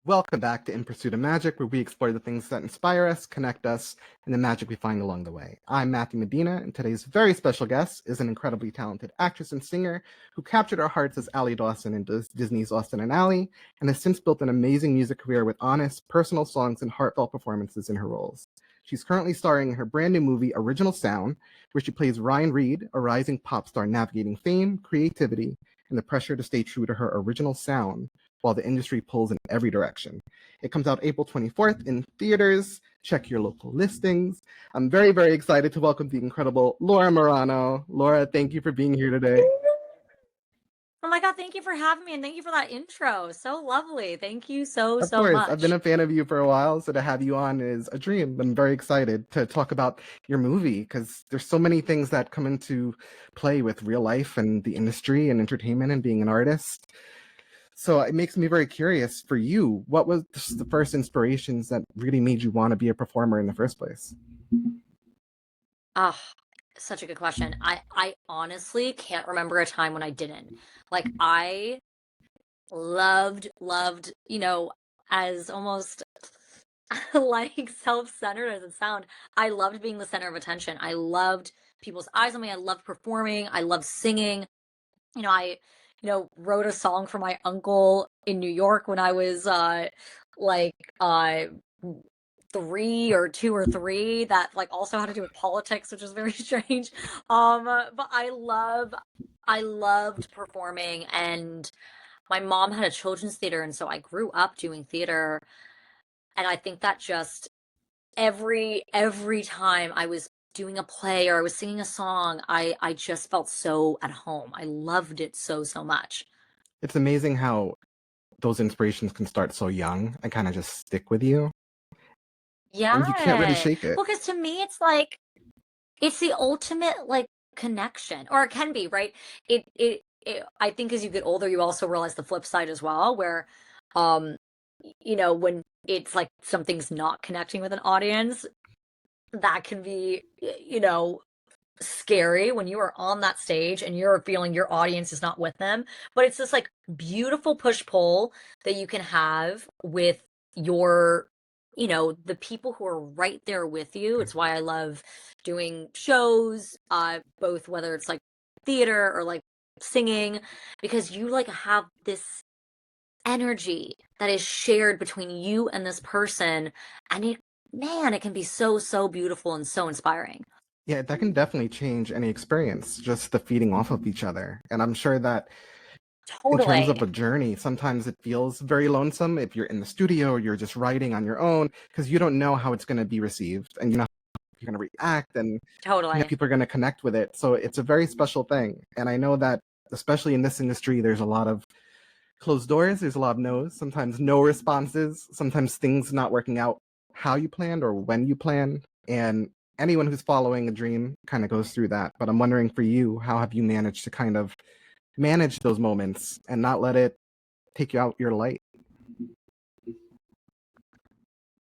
Welcome back to In Pursuit of Magic, where we explore the things that inspire us, connect us, and the magic we find along the way. I'm Matthew Medina, and today's very special guest is an incredibly talented actress and singer who captured our hearts as Allie Dawson in Disney's Austin and Ally, and has since built an amazing music career with honest, personal songs and heartfelt performances in her roles. She's currently starring in her brand new movie, Original Sound, where she plays Ryan Reed, a rising pop star navigating fame, creativity, and the pressure to stay true to her original sound while the industry pulls in every direction. It comes out April 24th in theaters. Check your local listings. I'm very, very excited to welcome the incredible Laura Marano. Laura, thank you for being here today. Oh my God, thank you for having me and thank you for that intro. So lovely. Thank you so, Of so course, I've been much. a fan of you for a while, so to have you on is a dream. I'm very excited to talk about your movie because there's so many things that come into play with real life and the industry and entertainment and being an artist. So it makes me very curious for you, what was the first inspirations that really made you want to be a performer in the first place? Ah, such a good question. I honestly can't remember a time when I didn't. Like I loved, as almost like self-centered as it sound, I loved being the center of attention. I loved people's eyes on me. I loved performing. I loved singing. I wrote a song for my uncle in New York when I was like uh 3 that like also had to do with politics, which is very strange. But I loved performing, and my mom had a children's theater, and so I grew up doing theater. And I think that just every time I was doing a play or I was singing a song, I just felt so at home. I loved it so, so much. It's amazing how those inspirations can start so young and kind of just stick with you, and you can't really Yeah. shake it. Well, because to me, it's like it's the ultimate like connection, or it can be, right? I think as you get older, you also realize the flip side as well, where, um, when it's like something's not connecting with an audience, that can be, scary when you are on that stage and you're feeling your audience is not with them. But it's this like beautiful push pull that you can have with your, the people who are right there with you. It's why I love doing shows, both whether it's like theater or like singing, because you like have this energy that is shared between you and this person. And it can be so, so beautiful and so inspiring. Yeah, that can definitely change any experience, just the feeding off of each other. And I'm sure that in terms of Totally. a journey, sometimes it feels very lonesome if you're in the studio or you're just writing on your own because you don't know how it's going to be received and you know how you're going to react and Totally. people are going to connect with it. So it's a very special thing. And I know that especially in this industry, there's a lot of closed doors, there's a lot of no's, sometimes no responses, sometimes things not working out how you planned or when you plan. And anyone who's following a dream kind of goes through that. But I'm wondering for you, how have you managed to kind of manage those moments and not let it take you out your light?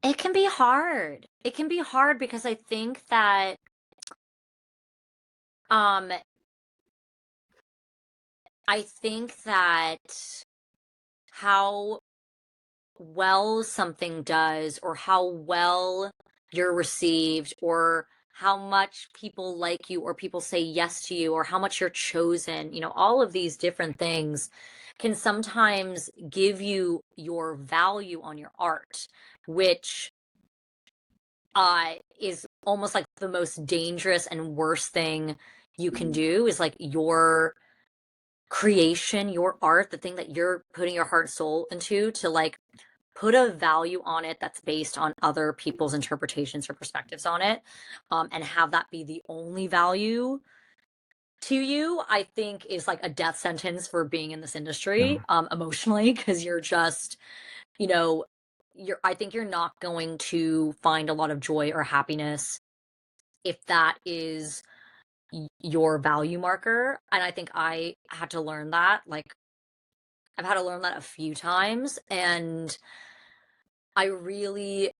It can be hard. It can be hard because um I think that how well something does, or how well you're received, or how much people like you or people say yes to you, or how much you're chosen, all of these different things can sometimes give you your value on your art, which is almost like the most dangerous and worst thing you can do, is like your creation, your art, the thing that you're putting your heart and soul into, to like put a value on it that's based on other people's interpretations or perspectives on it, and have that be the only value to you. I think is like a death sentence for being in this industry, No. emotionally, because you're just, you know, I think you're not going to find a lot of joy or happiness if that is your value marker. And I think I had to learn that. Like, I've had to learn that a few times. And I really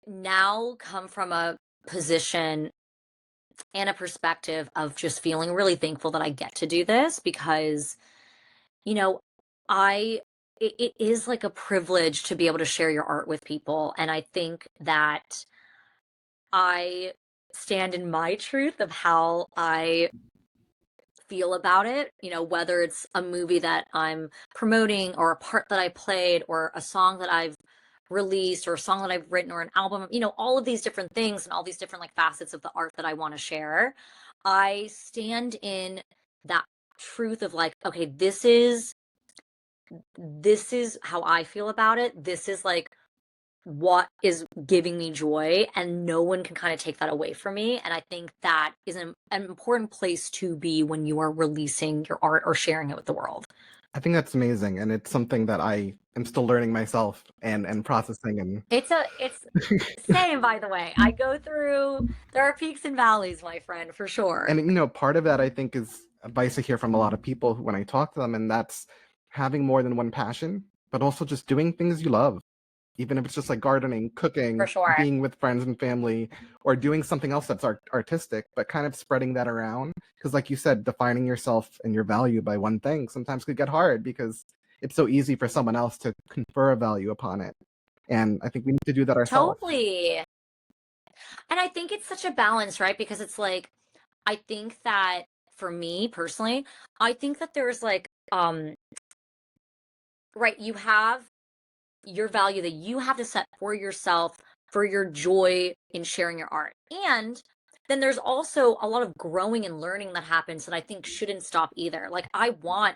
now come from a position and a perspective of just feeling really thankful that I get to do this, because, you know, I it is like a privilege to be able to share your art with people. And I think that I stand in my truth of how I feel about it, whether it's a movie that I'm promoting or a part that I played or a song that I've released or a song that I've written or an album, all of these different things and all these different like facets of the art that I want to share. I stand in that truth of like, okay, this is how I feel about it. This is like what is giving me joy, and no one can kind of take that away from me. And I think that is an important place to be when you are releasing your art or sharing it with the world. I think that's amazing, and it's something that I am still learning myself and processing. And It's same, by the way. I go through, there are peaks and valleys, my friend, for sure. part of that I think is advice I hear from a lot of people when I talk to them, and that's having more than one passion, but also just doing things you love, even if it's just like gardening, For cooking, sure. being with friends and family, or doing something else that's artistic, but kind of spreading that around. Because, like you said, defining yourself and your value by one thing sometimes could get hard because it's so easy for someone else to confer a value upon it. And I think we need to do that ourselves. Totally. And I think it's such a balance, right? Because it's like, I think that for me personally, I think that there's like, right, you have your value that you have to set for yourself for your joy in sharing your art. And then there's also a lot of growing and learning that happens that I think shouldn't stop either. Like, I want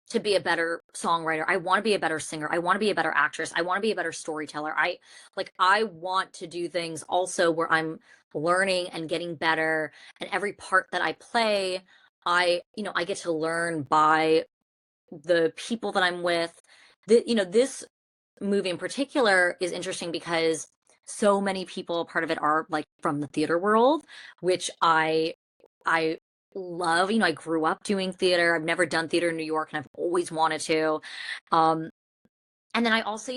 to be a better songwriter. I want to be a better singer. I want to be a better actress. I want to be a better storyteller. I want to do things also where I'm learning and getting better, and every part that I play, I get to learn by the people that I'm with. This movie in particular is interesting because so many people, part of it, are like from the theater world, which I love. I grew up doing theater. I've never done theater in New York, and I've always wanted to. Um, and then I also,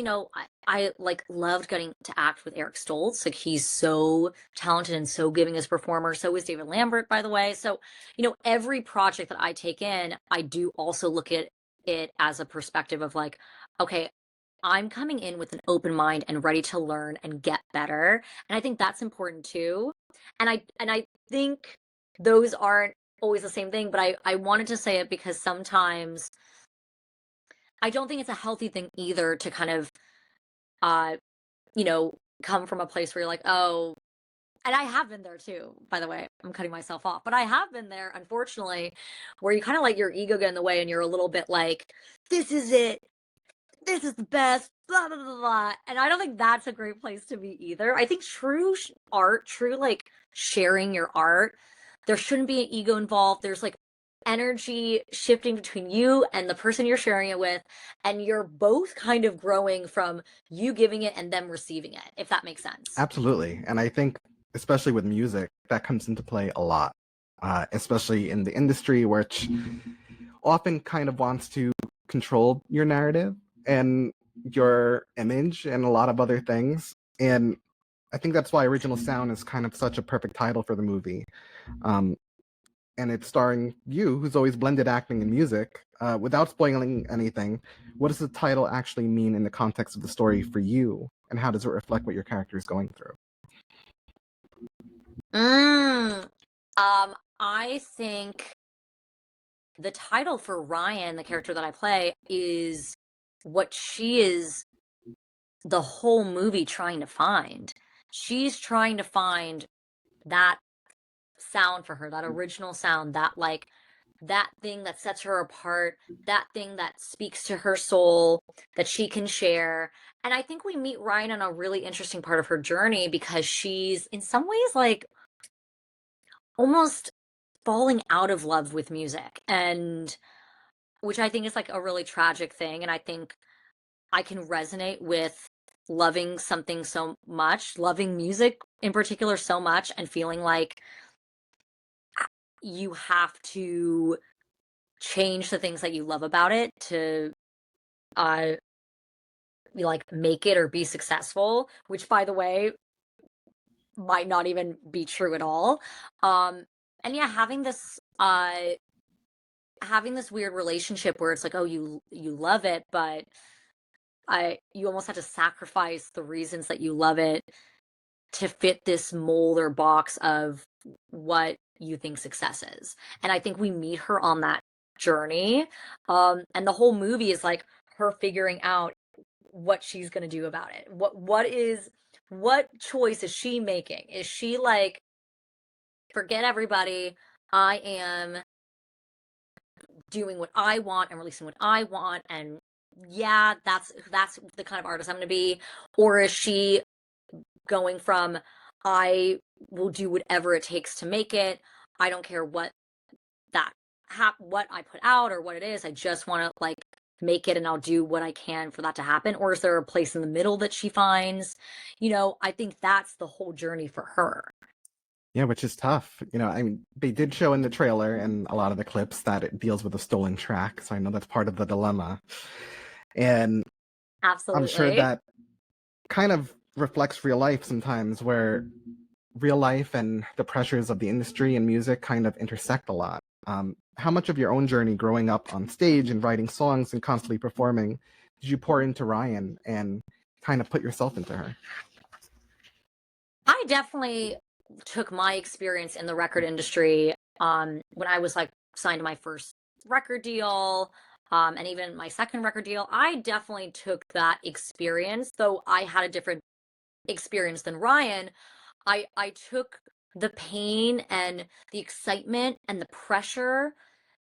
I like loved getting to act with Eric Stoltz. Like, he's so talented and so giving as a performer. So is David Lambert, by the way. So, every project that I take in, I do also look at it as a perspective of like, okay, I'm coming in with an open mind and ready to learn and get better. And I think that's important too. And I think those aren't always the same thing, but I wanted to say it because sometimes I don't think it's a healthy thing either to kind of uh, come from a place where you're like, oh, and I have been there too, by the way. I'm cutting myself off, but I have been there, unfortunately, where you kind of let your ego get in the way and you're a little bit like, this is it. This is the best, blah, blah, blah, blah. And I don't think that's a great place to be either. I think true art, true like sharing your art, there shouldn't be an ego involved. There's like energy shifting between you and the person you're sharing it with. And you're both kind of growing from you giving it and them receiving it, if that makes sense. Absolutely. And I think, especially with music, that comes into play a lot, especially in the industry, which often kind of wants to control your narrative and your image and a lot of other things. And I think that's why Original Sound is kind of such a perfect title for the movie. And it's starring you, who's always blended acting and music. Without spoiling anything, what does the title actually mean in the context of the story for you? And how does it reflect what your character is going through? I think the title for Ryan, the character that I play, is what she is the whole movie trying to find. She's trying to find that sound for her, that original sound, that thing that sets her apart, that thing that speaks to her soul that she can share. And I think we meet Ryan on a really interesting part of her journey because she's in some ways like almost falling out of love with music, and which I think is like a really tragic thing. And I think I can resonate with loving something so much, loving music in particular so much, and feeling like you have to change the things that you love about it to uh be like make it or be successful, which by the way might not even be true at all. And yeah, having this having this weird relationship where it's like, oh, you love it, but you almost have to sacrifice the reasons that you love it to fit this mold or box of what you think success is. And I think we meet her on that journey. And the whole movie is like her figuring out what she's going to do about it. What choice is she making? Is she like, forget everybody, I am doing what I want and releasing what I want, and yeah, that's the kind of artist I'm going to be? Or is she going from, I will do whatever it takes to make it, I don't care what that what I put out or what it is, I just want to like make it and I'll do what I can for that to happen? Or is there a place in the middle that she finds? I think that's the whole journey for her. Yeah, which is tough. I mean, they did show in the trailer and a lot of the clips that it deals with a stolen track, so I know that's part of the dilemma. And I'm sure Absolutely. that kind of reflects real life sometimes, where real life and the pressures of the industry and music kind of intersect a lot. How much of your own journey growing up on stage and writing songs and constantly performing did you pour into Ryan and kind of put yourself into her? I definitely took my experience in the record industry when I was like signed to my first record deal, and even my second record deal. I definitely took that experience, though I had a different experience than Ryan. I took the pain and the excitement and the pressure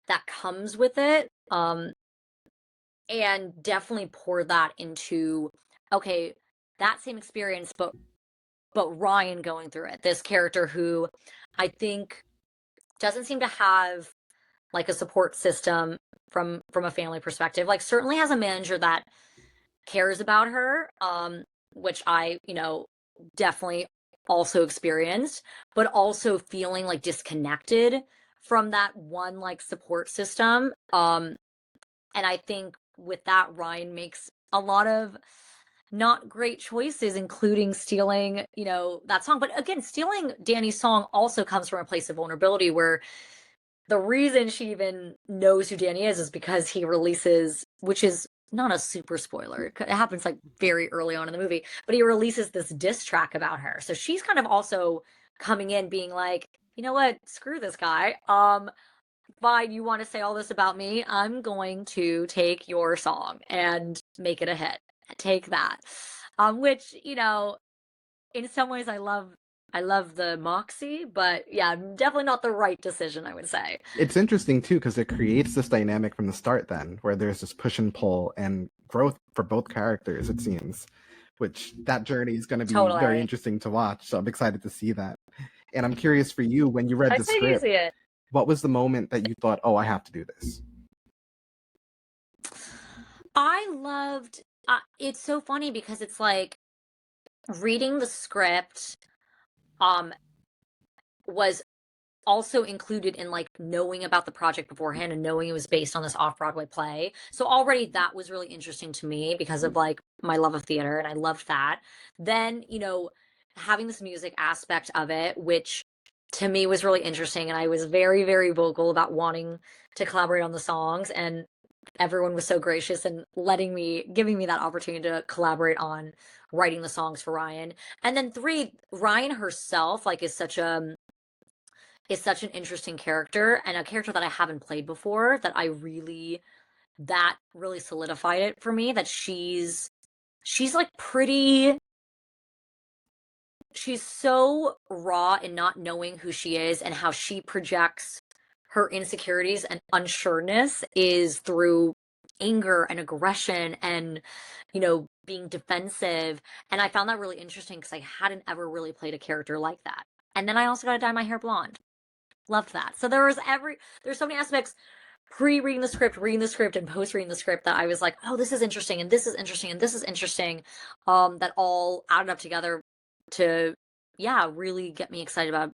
that comes with it, and definitely poured that into, okay, that same experience, but Ryan going through it. This character who I think doesn't seem to have like a support system from a family perspective. Like certainly has a manager that cares about her, which I, definitely also experienced, but also feeling like disconnected from that one like support system. And I think with that, Ryan makes a lot of not great choices, including stealing, that song. But again, stealing Danny's song also comes from a place of vulnerability where the reason she even knows who Danny is because he releases, which is not a super spoiler. It happens like very early on in the movie, but he releases this diss track about her. So she's kind of also coming in being like, you know what, screw this guy. Fine, you want to say all this about me? I'm going to take your song and make it a hit. Take that. Which, in some ways I love the moxie, but yeah, definitely not the right decision, I would say. It's interesting too because it creates this dynamic from the start then where there's this push and pull and growth for both characters, it seems, which that journey is going to be very Totally. interesting to watch, so I'm excited to see that. And I'm curious for you, when you read I the say you script, see it. what was the moment that you thought, oh, I have to do this? I loved it's so funny because it's like reading the script um was also included in like knowing about the project beforehand and knowing it was based on this off-Broadway play. So already that was really interesting to me because of like my love of theater and I loved that. Then, having this music aspect of it, which to me was really interesting and I was very, very vocal about wanting to collaborate on the songs, and everyone was so gracious and giving me that opportunity to collaborate on writing the songs for Ryan. And then three, Ryan herself like is such an interesting character and a character that I haven't played before that really solidified it for me that she's like she's so raw in not knowing who she is, and how she projects her insecurities and unsureness is through anger and aggression and being defensive. And I found that really interesting because I hadn't ever really played a character like that. And then I also got to dye my hair blonde. Loved that. So there's so many aspects pre-reading the script, reading the script, and post-reading the script that I was like, oh, this is interesting, and this is interesting, and this is interesting. That all added up together to, yeah, really get me excited about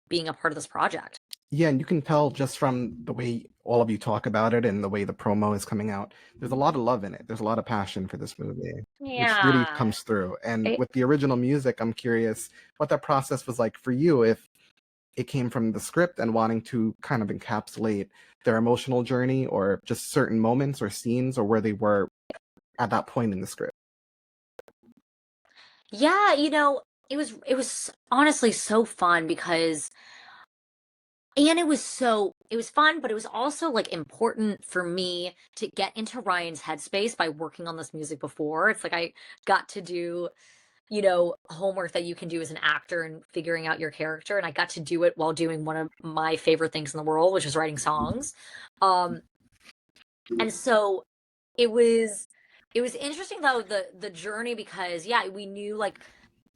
being a part of this project. Yeah, and you can tell just from the way all of you talk about it and the way the promo is coming out, there's a lot of love in it. There's a lot of passion for this movie, which really Yeah. comes through. And It, with the original music, I'm curious what that process was like for you, if it came from the script and wanting to kind of encapsulate their emotional journey or just certain moments or scenes or where they were at that point in the script? Yeah, it was honestly so fun because and it was fun, but it was also like important for me to get into Ryan's headspace by working on this music before. It's like I got to do, homework that you can do as an actor and figuring out your character, and I got to do it while doing one of my favorite things in the world, which is writing songs. Um, and so it was it was interesting though the journey because yeah, we knew like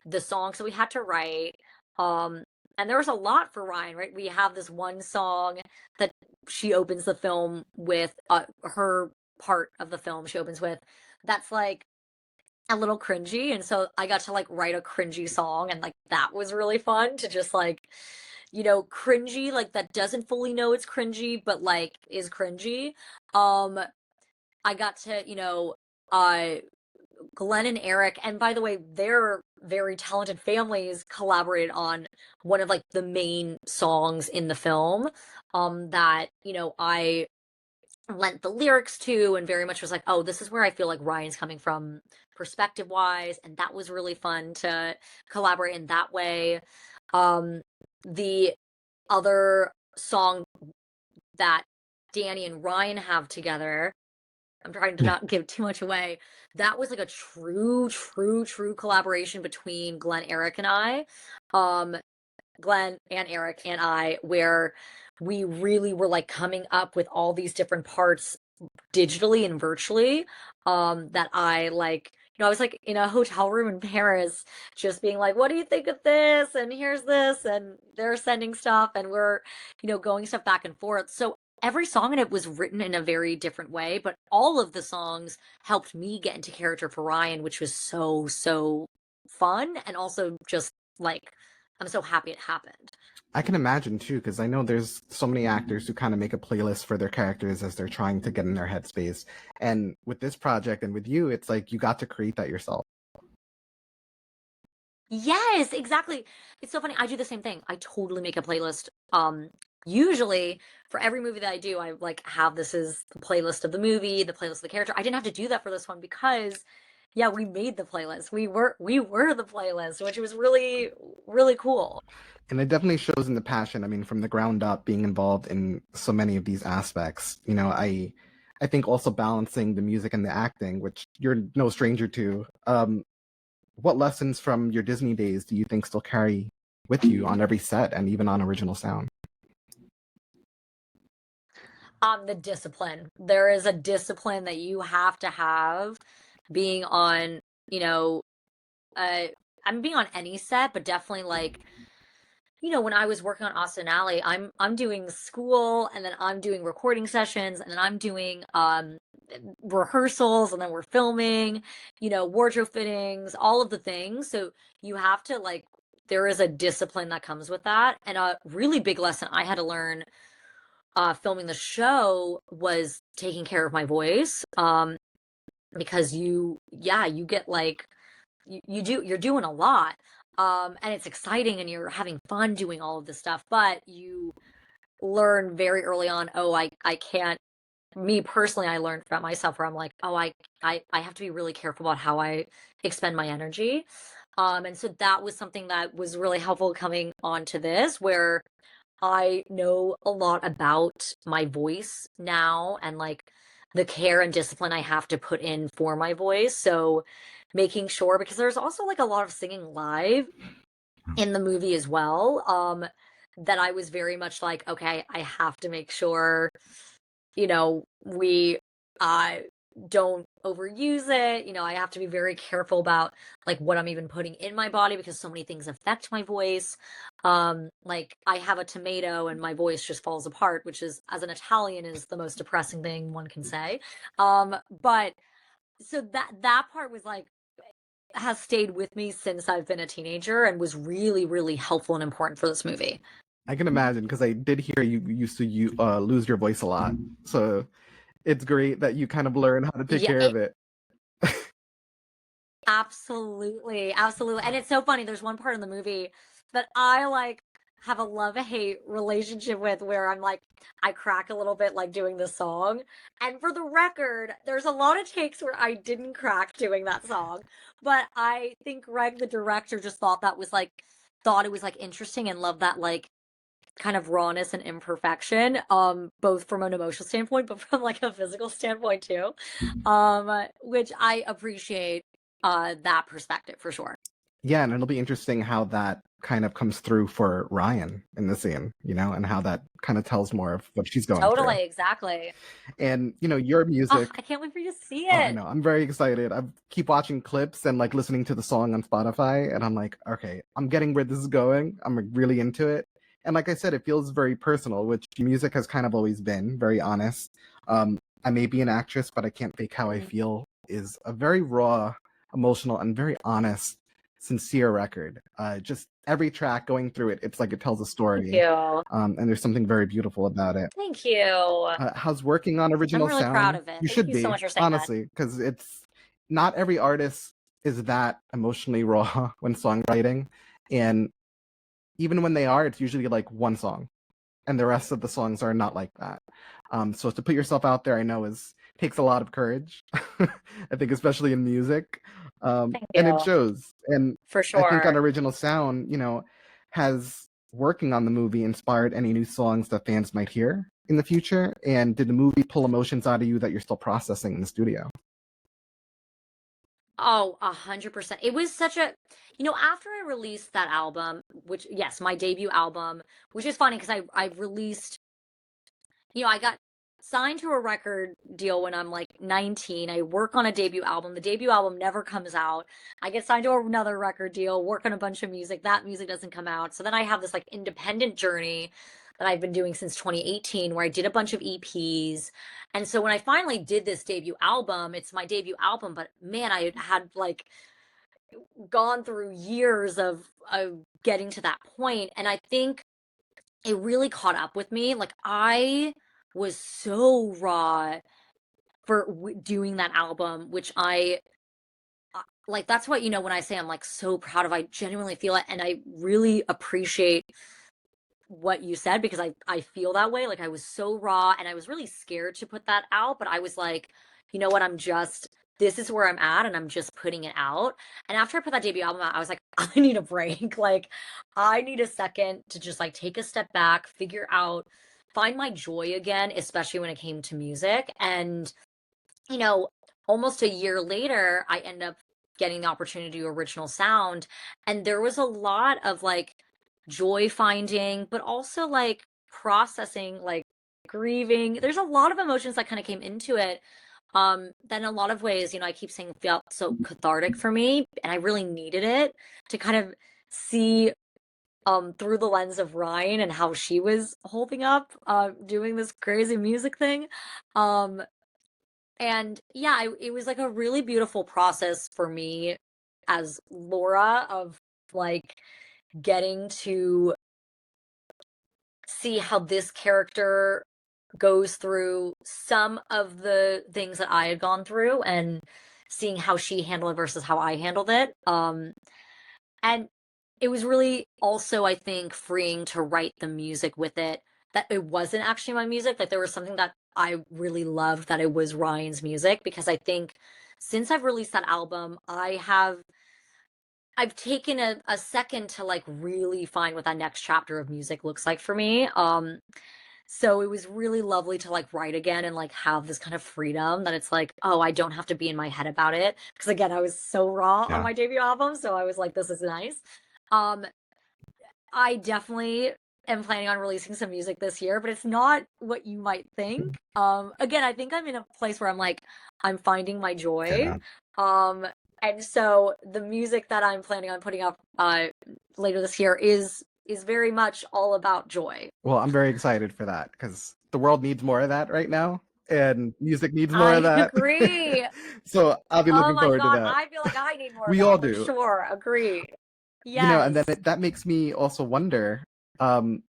the songs that we had to write. Um, and there was a lot for Ryan, right? We have this one song that she opens the film with, her part of the film she opens with, that's like a little cringy. And so I got to like write a cringy song, and like that was really fun to just like, cringy, like that doesn't fully know it's cringy, but like is cringy. Um, I got to, uh Glenn and Eric, and by the way, their very talented families collaborated on one of like the main songs in the film, that, I lent the lyrics to and very much was like, oh, this is where I feel like Ryan's coming from perspective wise. And that was really fun to collaborate in that way. Um, the other song that Danny and Ryan have together, I'm trying to Yeah. not give too much away. That was like a true, true, true collaboration between Glenn, Eric, and I. Um, Glenn and Eric and I, where we really were like coming up with all these different parts digitally and virtually. That I like, I was like in a hotel room in Paris, just being like, what do you think of this? And here's this, and they're sending stuff, and we're, going stuff back and forth. So every song in it was written in a very different way, but all of the songs helped me get into character for Ryan, which was so, so fun. And also just like, I'm so happy it happened. I can imagine too, because I know there's so many actors who kind of make a playlist for their characters as they're trying to get in their headspace. And with this project and with you, it's like you got to create that yourself. Yes, exactly. It's so funny. I do the same thing. I totally make a playlist. Usually for every movie that I do, I like have this is the playlist of the movie, the playlist of the character. I didn't have to do that for this one because yeah, we made the playlist. We were the playlist, which was really, really cool. And it definitely shows in the passion. I mean, from the ground up, being involved in so many of these aspects. I think also balancing the music and the acting, which you're no stranger to. What lessons from your Disney days do you think still carry with you on every set and even on original sound? The discipline. There is a discipline that you have to have being on, you know, I'm being on any set, but definitely like when I was working on Austin Alley, I'm doing school, and then I'm doing recording sessions, and then I'm doing rehearsals, and then we're filming, wardrobe fittings, all of the things. So you have to like there is a discipline that comes with that. And a really big lesson I had to learn filming the show was taking care of my voice. Because you get like you're doing a lot, and it's exciting and you're having fun doing all of this stuff, but you learn very early on, oh, I can't. Me personally, I learned about myself where I'm like, oh, I have to be really careful about how I expend my energy. And so that was something that was really helpful coming onto this, where I know a lot about my voice now and like the care and discipline I have to put in for my voice. So making sure, because there's also like a lot of singing live in the movie as well, that I was very much like, okay, I have to make sure, we uh don't overuse it. I have to be very careful about like what I'm even putting in my body because so many things affect my voice. Like I have a tomato and my voice just falls apart, which is as an Italian is the most depressing thing one can say. But so that part was like has stayed with me since I've been a teenager and was really, really helpful and important for this movie. I can imagine because I did hear you used to lose your voice a lot. So it's great that you kind of learn how to take Yeah, care of it. absolutely, absolutely. And it's so funny. There's one part in the movie that I like. have a love-hate relationship with, where I'm like, I crack a little bit like doing the song. And for the record, there's a lot of takes where I didn't crack doing that song. But I think Greg, the director, just thought it was like interesting and loved that like kind of rawness and imperfection, both from an emotional standpoint, but from like a physical standpoint too. Which I appreciate that perspective for sure. Yeah, and it'll be interesting how that kind of comes through for Ryan in the scene, and how that kind of tells more of what she's going through. Totally, exactly. And your Oh, music. I can't wait for you to see Oh, I it. know. I'm very excited. I keep watching clips and like listening to the song on Spotify, and I'm like, okay, I'm getting where this is going. I'm like, really into it. And like I said, it feels very personal, which music has kind of always been, very honest. I may be an actress, but I can't fake how I Mm. feel is a very raw, emotional, and very honest, sincere record. Just every track going through it, it's like it tells a Thank story. you. And there's something very beautiful about it. Thank you. How's working on I'm original really proud sound? of it. You Thank should you so be, much for saying that. honestly, because it's not every artist is that emotionally raw when songwriting. And even when they are, it's usually like one song, and the rest of the songs are not like that. So to put yourself out there, I know is takes a lot of courage. I think, especially in music, Thank and it you. shows. And For I think on sure. original sound, has working on the movie inspired any new songs that fans might hear in the future? And did the movie pull emotions out of you that you're still processing in the studio? Oh, 100%. It was such a, after I released that album, which, yes, my debut album, which is funny because I released, I got signed to a record deal when I'm like 19. I work on a debut album. The debut album never comes out. I get signed to another record deal, work on a bunch of music. That music doesn't come out. So then I have this like independent journey that I've been doing since 2018, where I did a bunch of EPs. And so when I finally did this debut album, it's my debut album, but man, I had like gone through years of getting to that point. And I think it really caught up with me. Like I was so raw for doing that album, which I like. That's what, when I say I'm like so proud of, I genuinely feel it. And I really appreciate what you said, because I feel that way. Like I was so raw and I was really scared to put that out, but I was like, you know what, this is where I'm at and I'm just putting it out. And after I put that debut album out, I was like, I need a break. Like I need a second to just like take a step back, figure out, find my joy again, especially when it came to music. And you know, almost a year later, I end up getting the opportunity to do original sound. And there was a lot of like joy finding, but also like processing, like grieving. There's a lot of emotions that kind of came into it. Then a lot of ways, I keep saying felt so cathartic for me. And I really needed it to kind of see through the lens of Ryan and how she was holding up doing this crazy music thing. Um and yeah, it was like a really beautiful process for me as Laura, of like getting to see how this character goes through some of the things that I had gone through, and seeing how she handled it versus how I handled it. And it was really also, I think, freeing to write the music with it, that it wasn't actually my music. Like there was something that I really loved, that it was Ryan's music, because I think since I've released that album, I've taken a second to like really find what that next chapter of music looks like for me. So it was really lovely to like write again and like have this kind of freedom, that it's like, oh, I don't have to be in my head about it. Because again, I was so raw on Yeah. my debut album. So I was like, this is nice. Um, I definitely am planning on releasing some music this year, but it's not what you might think. Again, I think I'm in a place where I'm like, I'm finding my joy. Yeah. Um, and so the music that I'm planning on putting up later this year is very much all about joy. Well, I'm very excited for that because the world needs more of that right now, and music needs more of I that. agree. So I'll be Oh looking my forward to God, that. I feel like I need more of We all that for do. sure. Agreed. And then Yes. that makes me also wonder, um,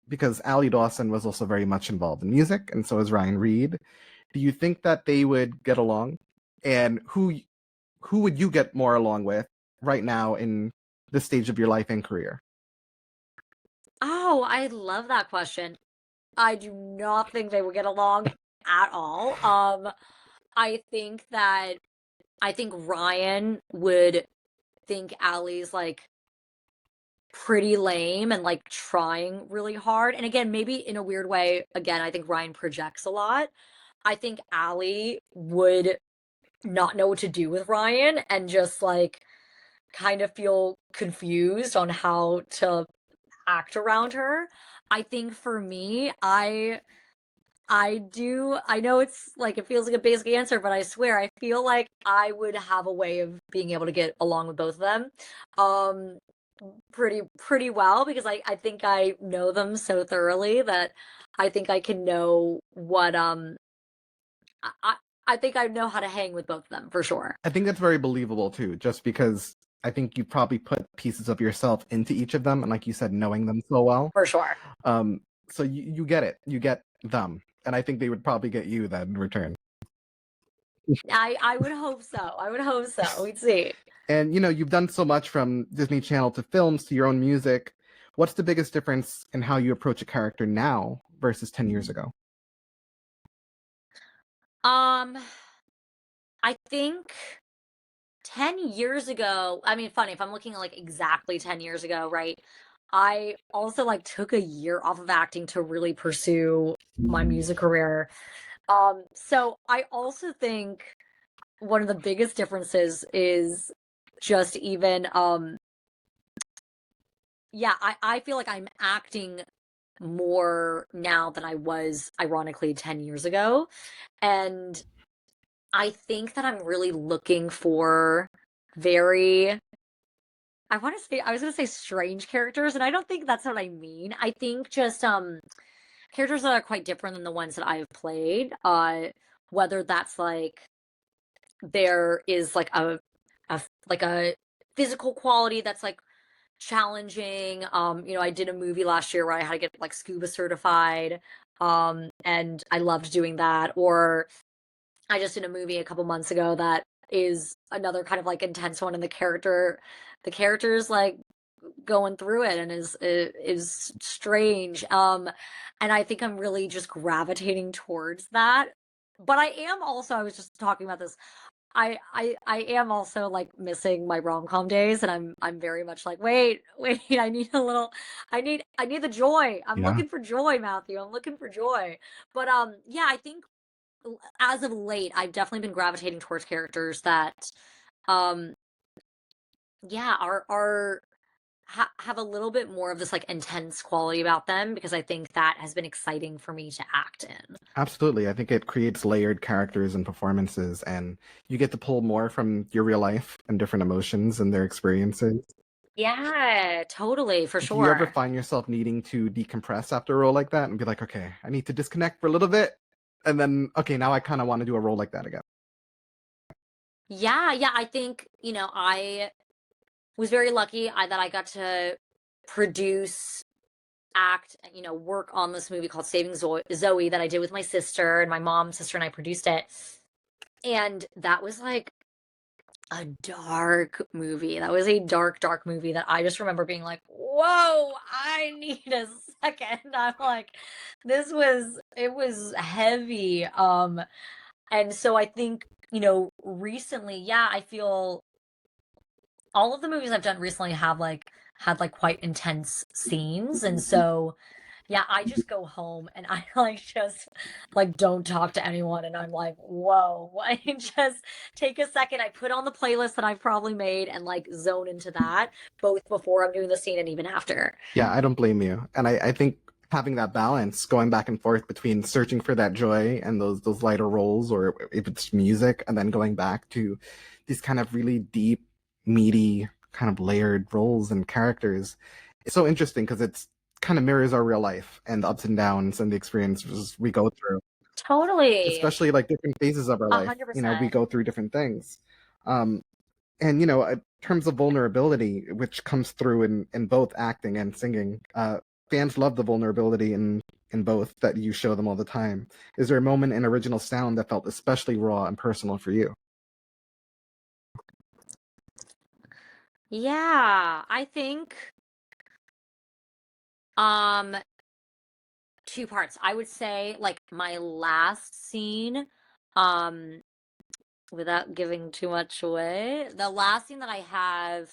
because Ali Dawson was also very much involved in music, and so is Ryan Reed. Do you think that they would get along? And who would you get more along with right now in this stage of your life and career? Oh, I love that question. I do not think they would get along at all. I think I think Ryan would think Allie's like pretty lame and like trying really hard. And again, maybe in a weird way, again, I think Ryan projects a lot. I think Allie would not know what to do with Ryan and just like kind of feel confused on how to act around her. I think for me, I know it's like it feels like a basic answer, but I swear I feel like I would have a way of being able to get along with both of them. Um pretty well because I think I know them so thoroughly that I think I can know what I I I think I know how to hang with both of them for sure. I think that's very believable too, just because I think you probably put pieces of yourself into each of them, and like you said, knowing them so well. For sure. Um, so you get it, you get them, and I think they would probably get you then in return. I would hope so. I would hope so. We'd see. And you've done so much from Disney Channel to films to your own music. What's the biggest difference in how you approach a character now versus 10 years ago? Um I think 10 years ago, I mean, funny, if I'm looking at like exactly 10 years ago, right? I also like took a year off of acting to really pursue my music career. So I also think one of the biggest differences is just even yeah, I feel like I'm acting more now than I was ironically 10 years ago. And I think that I'm really looking for very I was gonna say strange characters, and I don't think that's what I mean. I think just characters that are quite different than the ones that I've played. Whether that's like there is like like a physical quality that's like challenging. I did a movie last year where I had to get like scuba certified. And I loved doing that. Or I just did a movie a couple months ago that is another kind of like intense one, and the character's like going through it and is strange. And I think I'm really just gravitating towards that. But I was just talking about this. I am also like missing my rom-com days, and I'm very much like, wait, I need a little I need the joy. I'm Yeah, looking for joy, Matthew. I'm looking for joy. But yeah, I think as of late, I've definitely been gravitating towards characters that um yeah, have a little bit more of this like intense quality about them because I think that has been exciting for me to act in. absolutely. I think it creates layered characters and performances, and you get to pull more from your real life and different emotions and their experiences. Yeah, totally, for Do you ever sure. find yourself needing to decompress after a role like that and be like, okay, I need to disconnect for a little bit, and then okay, now I kind of want to do a role like that again? Yeah, yeah, I think, I was very lucky that I got to produce, act, work on this movie called Saving Zoe that I did with my sister, and my mom, sister, and I produced it. And that was like a dark movie. That was a dark, dark movie that I just remember being like, whoa, I need a second. I'm like, it was heavy. And so I think, recently, yeah, I feel all of the movies I've done recently have like had like quite intense scenes. And so yeah, I just go home and I like just like don't talk to anyone, and I'm like, whoa. I just take a second. I put on the playlist that I've probably made and like zone into that both before I'm doing the scene and even after. Yeah, I don't blame you. And I think having that balance, going back and forth between searching for that joy and those lighter roles, or if it's music, and then going back to these kind of really deep, meaty, kind of layered roles and characters, it's so interesting because it's kind of mirrors our real life and the ups and downs and the experiences we go through, Totally. especially like different phases of our A life. hundred We percent. go through different things. Um, and in terms of vulnerability, which comes through in both acting and singing, fans love the vulnerability in both that you show them all the time. Is there a moment in original sound that felt especially raw and personal for you? Yeah, I think Um, two parts. I would say like my last scene, um, without giving too much away, the last scene that I have,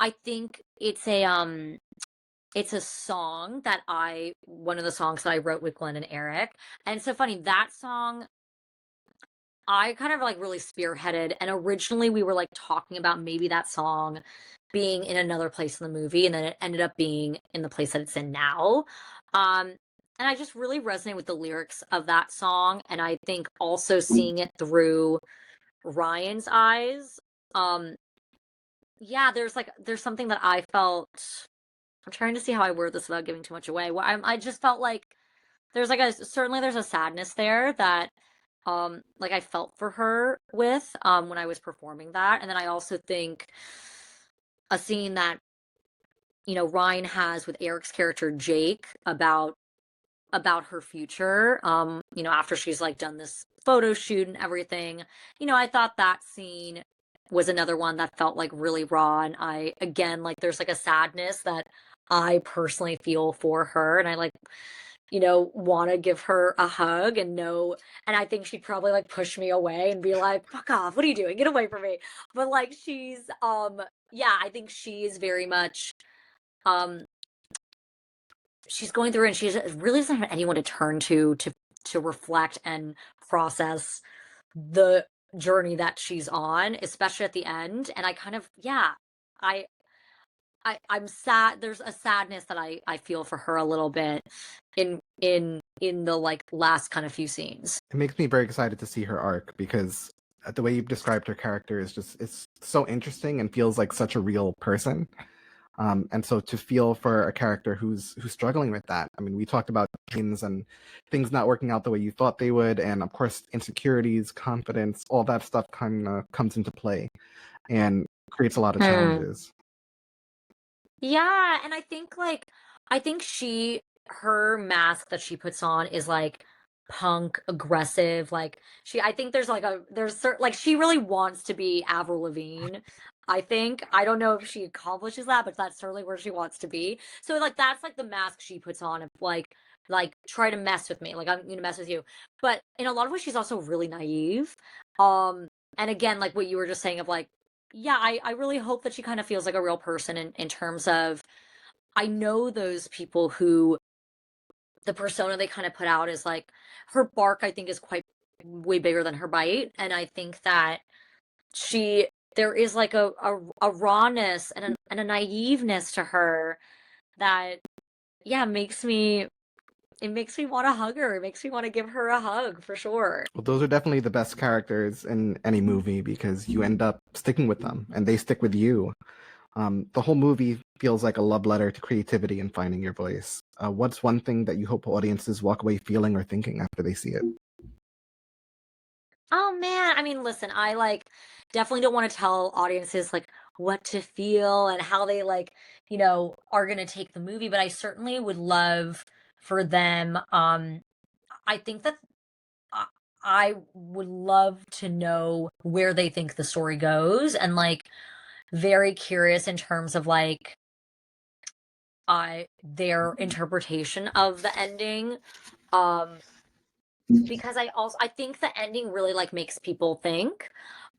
I think it's a song that I one of the songs that I wrote with Glenn and Eric. And it's so funny, that song I kind of like really spearheaded, and originally we were like talking about maybe that song being in another place in the movie, and then it ended up being in the place that it's in now. Um, and I just really resonate with the lyrics of that song, and I think also seeing it through Ryan's eyes. Um, yeah, there's something that I felt. I'm trying to see how I word this without giving too much away. Well, I just felt like there's like a certainly there's a sadness there that like I felt for her with when I was performing that. And then I also think a scene that, Ryan has with Eric's character Jake about her future, after she's like done this photo shoot and everything. I thought that scene was another one that felt like really raw. And I again like there's like a sadness that I personally feel for her, and I like want to give her a hug and know, and I think she'd probably like push me away and be like, fuck off, what are you doing? Get away from me. But like yeah, I think she's very much um she's going through and she really doesn't have anyone to turn to reflect and process the journey that she's on, especially at the end. And I kind of yeah, I I'm sad. There's a sadness that I feel for her a little bit in the like last kind of few scenes. It makes me very excited to see her arc because the way you've described her character is just it's so interesting and feels like such a real person. And so to feel for a character who's struggling with that. I mean, we talked about dreams and things not working out the way you thought they would, and of course insecurities, confidence, all that stuff kind of comes into play and creates a lot of Hmm. challenges. Yeah, and I think her mask that she puts on is like punk, aggressive. Like I think there's certain like she really wants to be Avril Lavigne. I think I don't know if she accomplishes that, but that's certainly where she wants to be. So like that's like the mask she puts on of like try to mess with me, like I'm gonna mess with you. But in a lot of ways, she's also really naive. Um, and again, like what you were just saying of like yeah, I really hope that she kind of feels like a real person in terms of I know those people who the persona they kind of put out is like her bark, I think, is quite way bigger than her bite. And I think that she there is like a rawness and a naiveness to her that yeah makes me want to hug her. It makes me want to give her a hug for sure. Well, those are definitely the best characters in any movie because you end up sticking with them and they stick with you. The whole movie feels like a love letter to creativity and finding your voice. What's one thing that you hope audiences walk away feeling or thinking after they see it? Oh man, I mean, listen, I like definitely don't want to tell audiences like what to feel and how they like, are going to take the movie, but I certainly would love for them I think that I I would love to know where they think the story goes, and like very curious in terms of like their interpretation of the ending. Um because I think the ending really like makes people think.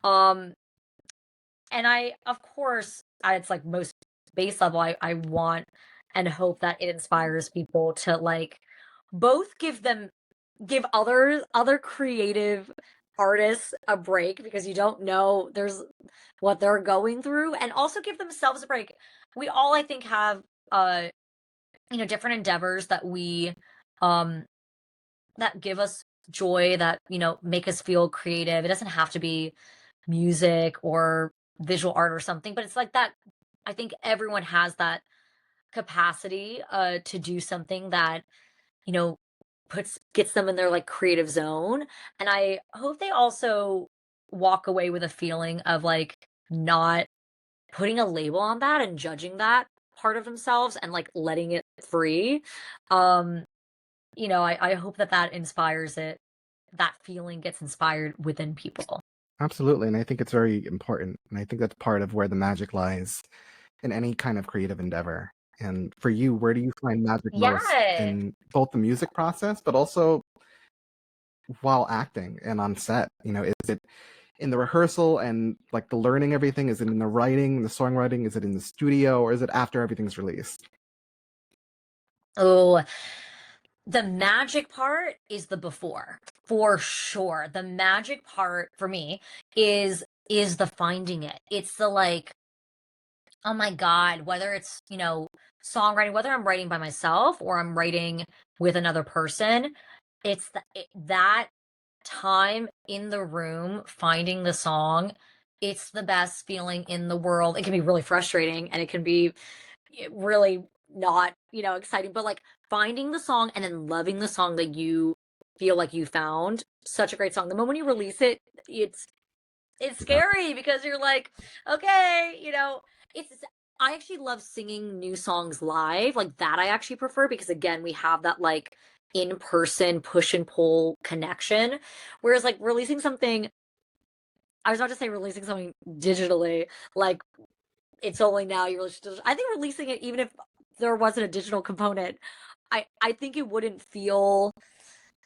Um and I of course at its like most base level I want and hope that it inspires people to like both give other creative artists a break because you don't know there's what they're going through, and also give themselves a break. We all I think have uh different endeavors that we um that give us joy, that make us feel creative. It doesn't have to be music or visual art or something, but it's like that. I think everyone has that capacity to do something that you know puts gets them in their like creative zone. And I hope they also walk away with a feeling of like not putting a label on that and judging that part of themselves and like letting it free. um I hope that that inspires it, that feeling gets inspired within people. Absolutely, and I think it's very important, and I think that's part of where the magic lies in any kind of creative endeavor. And for you, where do you find magic most Yeah. in both the music process, but also while acting and on set? You know, is it in the rehearsal and like the learning everything? Is it in the writing, the songwriting? Is it in the studio, or is it after everything's released? Oh, the magic part is the before, for sure. The magic part for me is the finding it. It's the like, oh my God, whether it's, songwriting, whether I'm writing by myself or I'm writing with another person, that time in the room finding the song. It's the best feeling in the world. It can be really frustrating and it can be really not, exciting, but like finding the song and then loving the song that you feel like you found such a great song. The moment you release it, it's Yeah. scary because you're like, okay, it's I actually love singing new songs live. Like that I actually prefer because again, we have that like in-person push and pull connection. Whereas like releasing something, I was about to say releasing something digitally, like it's only now you're I think releasing it even if there wasn't a digital component, I think it wouldn't feel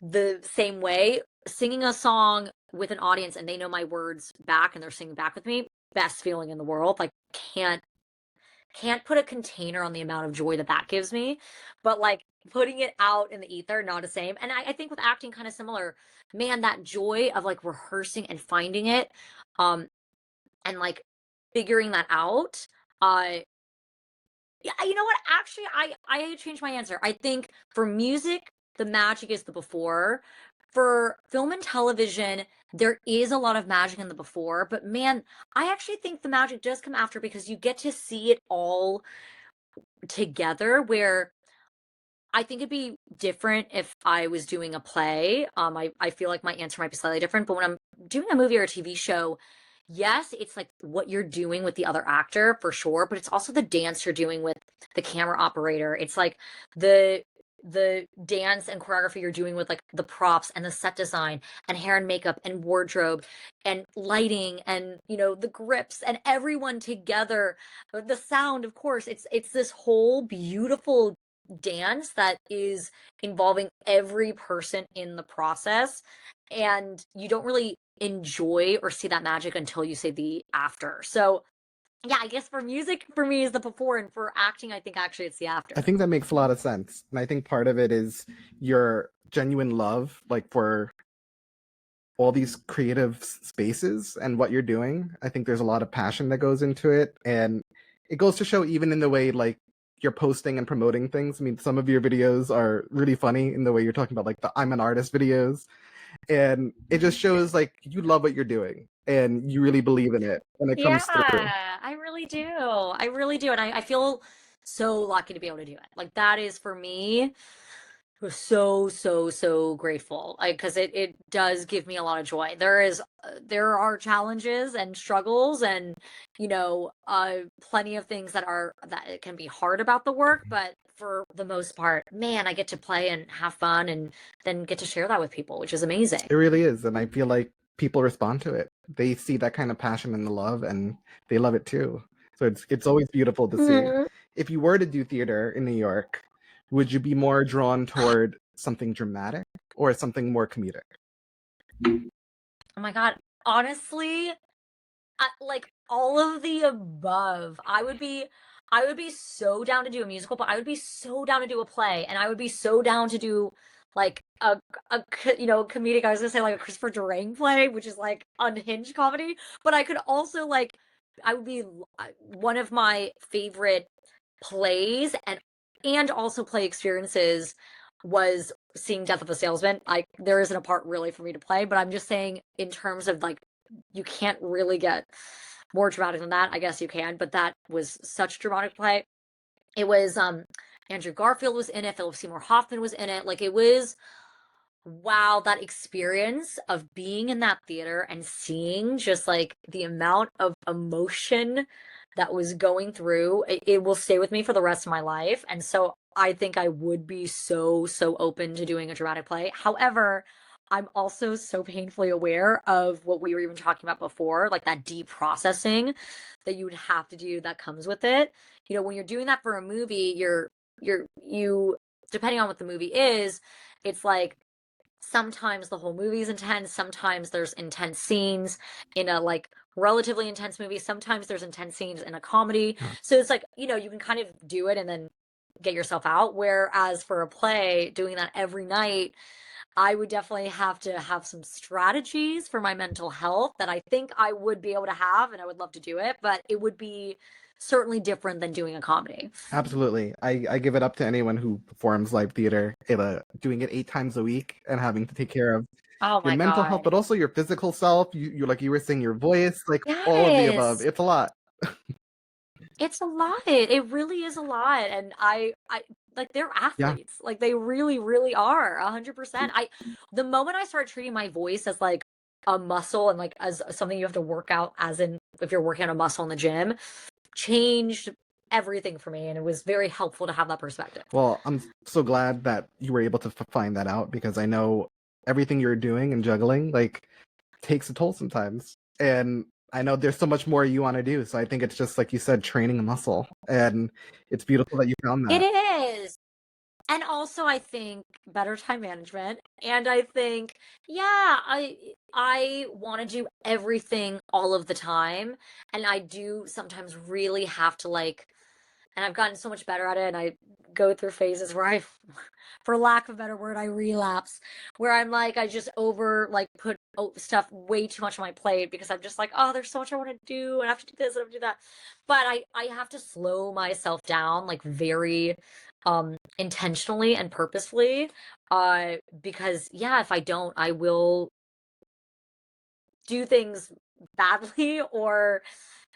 the same way. Singing a song with an audience and they know my words back and they're singing back with me, best feeling in the world. Like can't put a container on the amount of joy that that gives me. But like putting it out in the ether, not the same. And I think with acting, kind of similar. Man, that joy of like rehearsing and finding it, um, and like figuring that out. Uh, yeah, you know what? Actually, I changed my answer. I think for music, the magic is the before. For film and television, there is a lot of magic in the before, but man, I actually think the magic does come after because you get to see it all together where I think it'd be different if I was doing a play. I feel like my answer might be slightly different, but when I'm doing a movie or a TV show, yes, it's like what you're doing with the other actor for sure, but it's also the dance you're doing with the camera operator. It's like the the dance and choreography you're doing with like the props and the set design and hair and makeup and wardrobe and lighting and the grips and everyone together, the sound, of course. It's this whole beautiful dance that is involving every person in the process, and you don't really enjoy or see that magic until you say the after. So yeah, I guess for music for me is the before, and for acting I think actually it's the I after. think that makes a lot of sense. And I think part of it is your genuine love, like for all these creative spaces and what you're doing. I think there's a lot of passion that goes into it. And it goes to show even in the way like you're posting and promoting things. I mean, some of your videos are really funny in the way you're talking about like the I'm an artist videos. And it just shows like you love what you're doing and you really believe in it and it Yeah, comes through. I really do. I really do. And I feel so lucky to be able to do it. Like that is for me was so so grateful, because it does give me a lot of joy. There are challenges and struggles and plenty of things that it can be hard about the work, but for the most part, man, I get to play and have fun and then get to share that with people, which is amazing. It really is. And I feel like people respond to it. They see that kind of passion and the love and they love it too. So it's always beautiful to see. Mhm. If you were to do theater in New York, would you be more drawn toward something dramatic or something more comedic? Oh my God, honestly, like all of the above. I would be so down to do a musical, but I would be so down to do a play, and I would be so down to do like comedic. I was gonna say like a Christopher Durang play, which is like unhinged comedy, but I could also like I would be one of my favorite plays and also play experiences was seeing Death of a Salesman. There isn't a part really for me to play, but I'm just saying in terms of like you can't really get more dramatic than that. I guess you can, but that was such a dramatic play. It was Andrew Garfield was in it, Philip Seymour Hoffman was in it. Like it was wow, that experience of being in that theater and seeing just like the amount of emotion that was going through, it will stay with me for the rest of my life. And so I think I would be so open to doing a dramatic play. However, I'm also so painfully aware of what we were even talking about before, like that deep processing that you would have to do that comes with it. You know, when you're doing that for a movie, you depending on what the movie is, it's like sometimes the whole movie is intense, sometimes there's intense scenes in a like relatively intense movie, sometimes there's intense scenes in a comedy. Yeah. So it's like, you know, you can kind of do it and then get yourself out. Whereas for a play, doing that every night, I would definitely have to have some strategies for my mental health that I think I would be able to have, and I would love to do it, but it would be certainly different than doing a comedy. Absolutely. I give it up to anyone who performs live theater, doing it 8 times a week and having to take care of Oh your my mental health, God. but also your physical self. You like you were saying, your voice, like all of the above. Yes. It's a lot. It's a lot. It really is a lot. And I like they're Yeah. athletes. Like they really, really are 100%. The moment I started treating my voice as like a muscle and like as something you have to work out, as in if you're working on a muscle in the gym, changed everything for me. And it was very helpful to have that perspective. Well, I'm so glad that you were able to find that out because I know everything you're doing and juggling like takes a toll sometimes. And I know there's so much more you want to do. So I think it's just like you said, training a muscle. And it's beautiful that you found It that. is. And also I think better time management. And I think, yeah, I want to do everything all of the time. And I do sometimes really have to like, and I've gotten so much better at it. And I go through phases where I, for lack of a better word, I relapse, where I'm like, I just over like put stuff way too much on my plate because I'm just like, oh, there's so much I want to do and I have to do this and I have to do that. But I have to slow myself down like very intentionally and purposefully because yeah, if I don't, I will do things badly or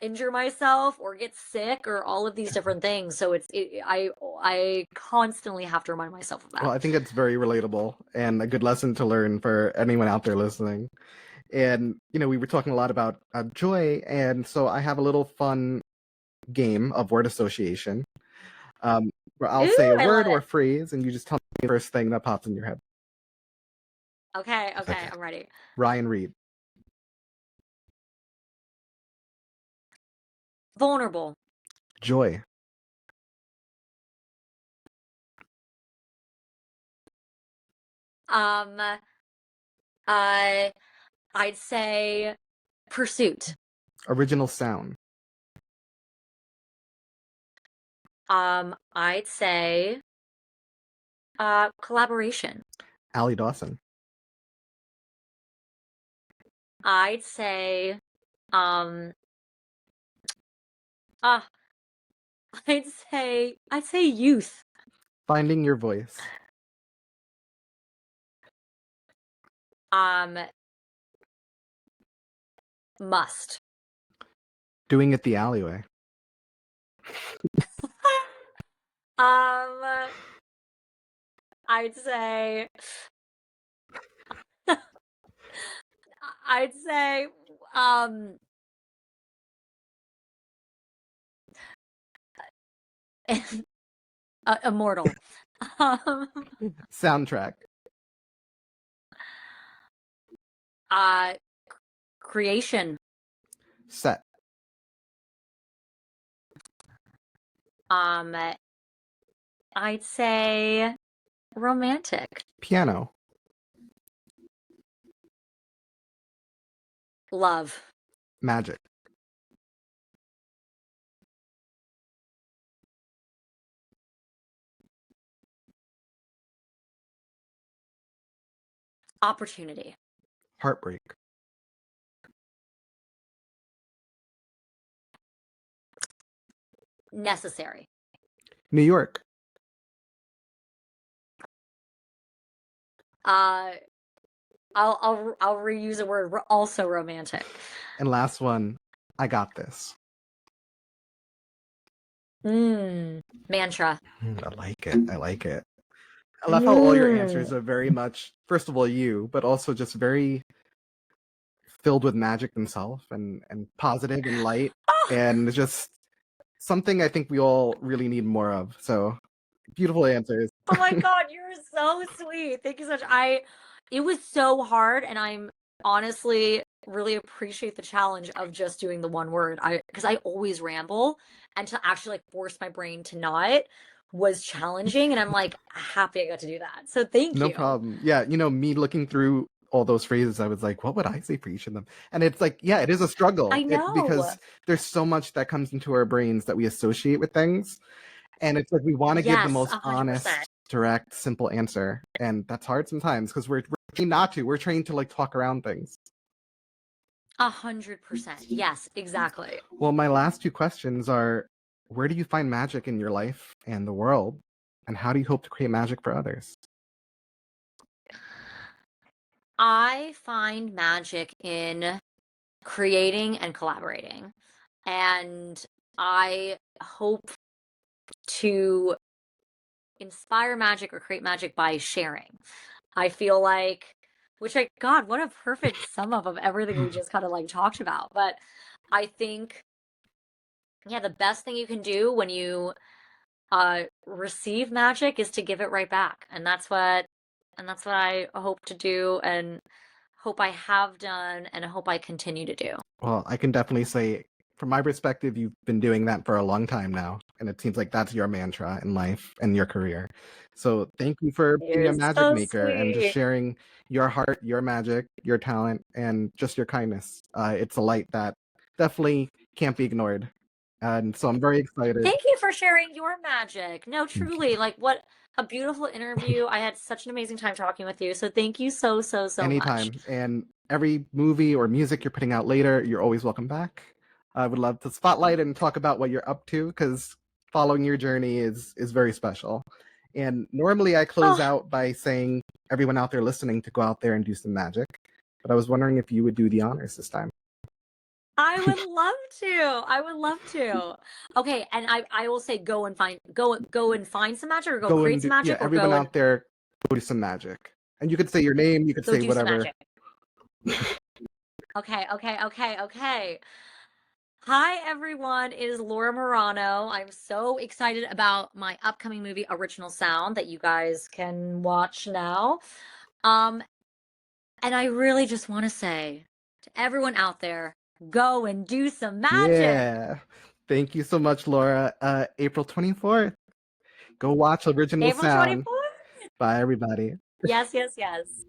injure myself or get sick or all of these different things. So I constantly have to remind myself of Well, that. I think it's very relatable and a good lesson to learn for anyone out there listening. And, we were talking a lot about joy. And so I have a little fun game of word association where I'll say Ooh, a I love word or it. a phrase and you just tell me the first thing that pops in your head. Okay, okay, Okay. I'm ready. Ryan Reed. Vulnerable. Joy. Um, uh, I'd say pursuit. Original sound. I'd say collaboration. Allie Dawson. I'd say um uh I'd say youth. Finding your voice. Um must. Doing it the alleyway. Um I'd say I'd say um immortal. Um Soundtrack. uh creation. Set. Um I'd say romantic. Piano. Love. Magic. Opportunity. Heartbreak. Necessary. New York. Uh I'll reuse a word. Also romantic. And last one, I got this. Mantra. I like it. I like it. I love how all your answers Mm. are very much, first of all, you, but also just very filled with magic themselves and positive and light. Oh, And just something I think we all really need more of. So beautiful answers. oh my God, you're so sweet. Thank you so much. it was so hard, and I'm honestly really appreciate the challenge of just doing the one word. Because I always ramble, and to actually like force my brain to not was challenging, and I'm like happy I got to do that. So thank No you. problem. Yeah, me looking through all those phrases, I was like, what would I say for each of them? And it's like, yeah, it is a struggle. I know. Because there's so much that comes into our brains that we associate with things. And it's like we want to give the Yes, most 100%. honest, direct, simple answer. And that's hard sometimes because we're trained not to. We're trained to like talk around things. 100%. Yes, exactly. Well, my last two questions are, where do you find magic in your life and the world? And how do you hope to create magic for others? I find magic in creating and collaborating. And I hope to inspire magic or create magic by sharing. I feel like, God, what a perfect sum up of everything we just kind of like talked about. But I think, yeah, the best thing you can do when you receive magic is to give it right back. And that's what I hope to do and hope I have done and hope I continue to do. Well, I can definitely say, from my perspective, you've been doing that for a long time now. And it seems like that's your mantra in life and your career. So thank you for being You're a magic so maker and just sweet. sharing your heart, your magic, your talent, and just your kindness. It's a light that definitely can't be ignored. And so I'm very excited. Thank you for sharing your magic. No, Thank truly, like what a beautiful you. interview. I had such an amazing time talking with you. So thank you so, so, so much. Anytime. And every movie or music you're putting out later, you're always welcome back. I would love to spotlight and talk about what you're up to because following your journey is very special. And normally I close Oh, out by saying everyone out there listening to go out there and do some magic. But I was wondering if you would do the honors this time. I would love to. I would love to. Okay, and I will say go and find some magic or go Go create and some do, yeah, magic or everyone go and out there, go do some magic. And you could say your name, you could go say do some whatever. magic. Okay, okay, okay, okay. Hi everyone, it is Laura Marano. I'm so excited about my upcoming movie Original Sound that you guys can watch now. Um and I really just want to say to everyone out there, go and do some magic. Yeah. Thank you so much, Laura. April 24th. Go watch Original April Sound. 24th. Bye, everybody. Yes, yes, yes.